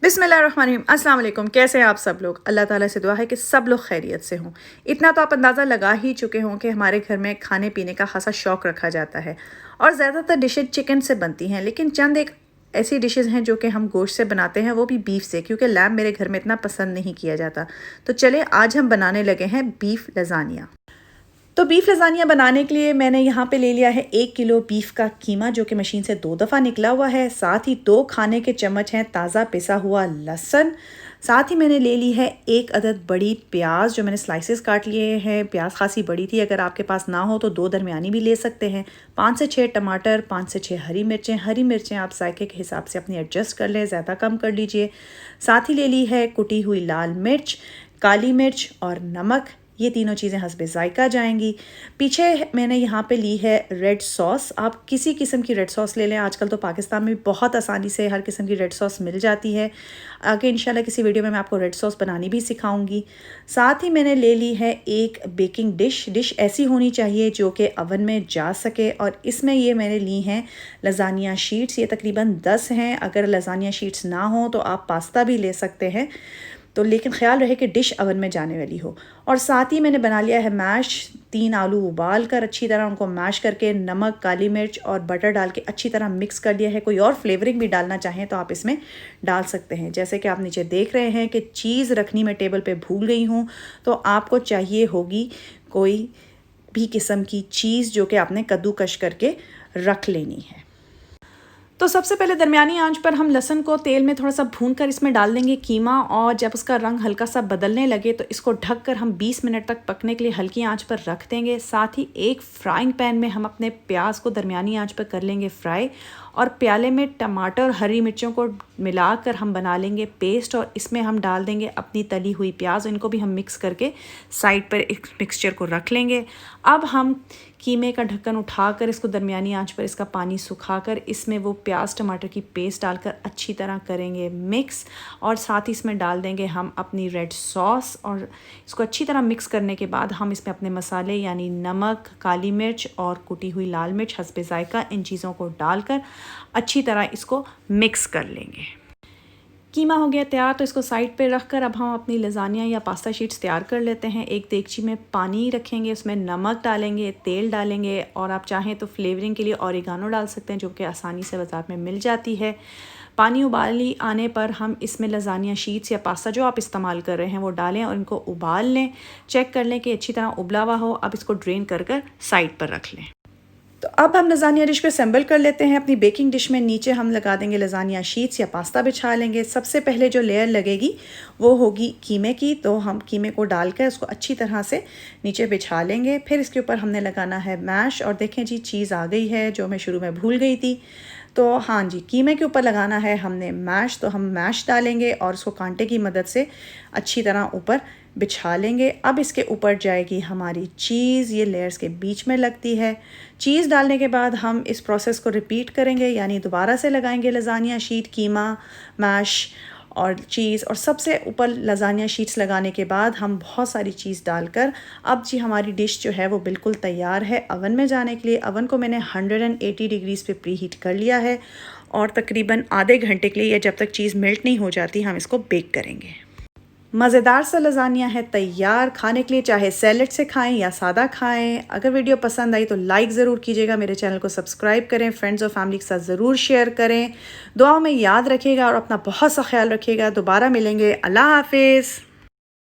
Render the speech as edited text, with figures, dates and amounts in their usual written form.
बिस्मिल्लाहिर्रहमानिर्रहीम, अस्सलाम वालेकुम। कैसे हैं आप सब लोग? अल्लाह ताला से दुआ है कि सब लोग खैरियत से हों। इतना तो आप अंदाज़ा लगा ही चुके हों कि हमारे घर में खाने पीने का ख़ासा शौक़ रखा जाता है और ज़्यादातर डिशेज चिकन से बनती हैं, लेकिन चंद एक ऐसी डिशेज़ हैं जो कि हम गोश्त से बनाते हैं, वो भी बीफ से, क्योंकि लैम्ब मेरे घर में इतना पसंद नहीं किया जाता। तो चले आज हम बनाने लगे हैं बीफ लज़ानिया। तो बीफ लज़ानिया बनाने के लिए मैंने यहाँ पे ले लिया है 1 किलो बीफ का कीमा, जो कि मशीन से 2 दफ़ा निकला हुआ है। साथ ही 2 खाने के चम्मच हैं ताज़ा पिसा हुआ लहसुन। साथ ही मैंने ले ली है 1 अदद बड़ी प्याज, जो मैंने स्लाइसेस काट लिए हैं। प्याज खासी बड़ी थी, अगर आपके पास ना हो तो 2 दरमियानी भी ले सकते हैं। 5 से 6 टमाटर, 5 से 6 हरी मिर्चें। हरी मिर्चें आप जायके के हिसाब से अपनी एडजस्ट कर लें, ज़्यादा कम कर लीजिए। साथ ही ले ली है कुटी हुई लाल मिर्च, काली मिर्च और नमक। ये तीनों चीज़ें हस्बे ज़ायका जाएंगी। पीछे मैंने यहाँ पे ली है रेड सॉस। आप किसी किस्म की रेड सॉस ले लें, आजकल तो पाकिस्तान में बहुत आसानी से हर किस्म की रेड सॉस मिल जाती है। आगे इंशाल्लाह किसी वीडियो में मैं आपको रेड सॉस बनानी भी सिखाऊंगी। साथ ही मैंने ले ली है एक बेकिंग डिश ऐसी होनी चाहिए जो कि अवन में जा सके, और इसमें ये मैंने ली हैं लज़ानिया शीट्स। ये तकरीबन 10 हैं। अगर लज़ानिया शीट्स ना हो तो आप पास्ता भी ले सकते हैं, तो लेकिन ख्याल रहे कि डिश अवन में जाने वाली हो। और साथ ही मैंने बना लिया है मैश। 3 आलू उबाल कर अच्छी तरह उनको मैश करके नमक, काली मिर्च और बटर डाल के अच्छी तरह मिक्स कर लिया है। कोई और फ्लेवरिंग भी डालना चाहें तो आप इसमें डाल सकते हैं। जैसे कि आप नीचे देख रहे हैं कि चीज़ रखनी मैं टेबल पे भूल गई हूँ, तो आपको चाहिए होगी कोई भी किस्म की चीज़ जो कि आपने कद्दूकश करके रख लेनी है। तो सबसे पहले दरमियानी आंच पर हम लहसुन को तेल में थोड़ा सा भून कर इसमें डाल देंगे कीमा, और जब उसका रंग हल्का सा बदलने लगे तो इसको ढककर हम 20 मिनट तक पकने के लिए हल्की आंच पर रख देंगे। साथ ही एक फ्राइंग पैन में हम अपने प्याज को दरमियानी आंच पर कर लेंगे फ्राई, और प्याले में टमाटर और हरी मिर्चों को मिलाकर हम बना लेंगे पेस्ट, और इसमें हम डाल देंगे अपनी तली हुई प्याज। इनको भी हम मिक्स करके साइड पर एक मिक्सचर को रख लेंगे। अब हम कीमे का ढक्कन उठाकर इसको दरमियानी आंच पर इसका पानी सुखाकर इसमें वो प्याज टमाटर की पेस्ट डालकर अच्छी तरह करेंगे मिक्स, और साथ ही इसमें डाल देंगे हम अपनी रेड सॉस, और इसको अच्छी तरह मिक्स करने के बाद हम इसमें अपने मसाले यानी नमक, काली मिर्च और कुटी हुई लाल मिर्च हस्बे ज़ायका, इन चीज़ों को डालकर अच्छी तरह इसको मिक्स कर लेंगे। कीमा हो गया तैयार, तो इसको साइड पे रख कर अब हम अपनी लज़ानिया या पास्ता शीट्स तैयार कर लेते हैं। एक देगची में पानी रखेंगे, उसमें नमक डालेंगे, तेल डालेंगे, और आप चाहें तो फ्लेवरिंग के लिए ऑरिगानो डाल सकते हैं, जो कि आसानी से बाज़ार में मिल जाती है। पानी उबाली आने पर हम इसमें लज़ानिया शीट्स या पास्ता जो आप इस्तेमाल कर रहे हैं वो डालें और इनको उबाल लें। चेक कर लें कि अच्छी तरह उबला हुआ हो। अब इसको ड्रेन कर कर साइड पर रख लें। तो अब हम लज़ानिया डिश को असेंबल कर लेते हैं। अपनी बेकिंग डिश में नीचे हम लगा देंगे लज़ानिया शीट्स या पास्ता बिछा लेंगे। सबसे पहले जो लेयर लगेगी वो होगी कीमे की, तो हम कीमे को डालकर उसको अच्छी तरह से नीचे बिछा लेंगे। फिर इसके ऊपर हमने लगाना है मैश, और देखें जी चीज़ आ गई है जो मैं शुरू में भूल गई थी। तो हाँ जी, कीमे के ऊपर लगाना है हमने मैश, तो हम मैश डालेंगे और उसको कांटे की मदद से अच्छी तरह ऊपर बिछा लेंगे। अब इसके ऊपर जाएगी हमारी चीज़, ये लेयर्स के बीच में लगती है। चीज़ डालने के बाद हम इस प्रोसेस को रिपीट करेंगे, यानी दोबारा से लगाएंगे लज़ानिया शीट, कीमा, मैश और चीज़, और सबसे ऊपर लज़ानिया शीट्स लगाने के बाद हम बहुत सारी चीज़ डालकर अब जी हमारी डिश जो है वो बिल्कुल तैयार है अवन में जाने के लिए। अवन को मैंने 180 डिग्रीज़ पे प्री हीट कर लिया है, और तकरीबन आधे घंटे के लिए, या जब तक चीज़ मेल्ट नहीं हो जाती, हम इसको बेक करेंगे। मज़ेदार सा लज़ानिया है तैयार खाने के लिए, चाहे सैलेड से खाएं या सादा खाएं। अगर वीडियो पसंद आई तो लाइक ज़रूर कीजिएगा, मेरे चैनल को सब्सक्राइब करें, फ्रेंड्स और फैमिली के साथ ज़रूर शेयर करें। दुआओं में याद रखिएगा और अपना बहुत सा ख्याल रखिएगा। दोबारा मिलेंगे। अल्लाह हाफिज़।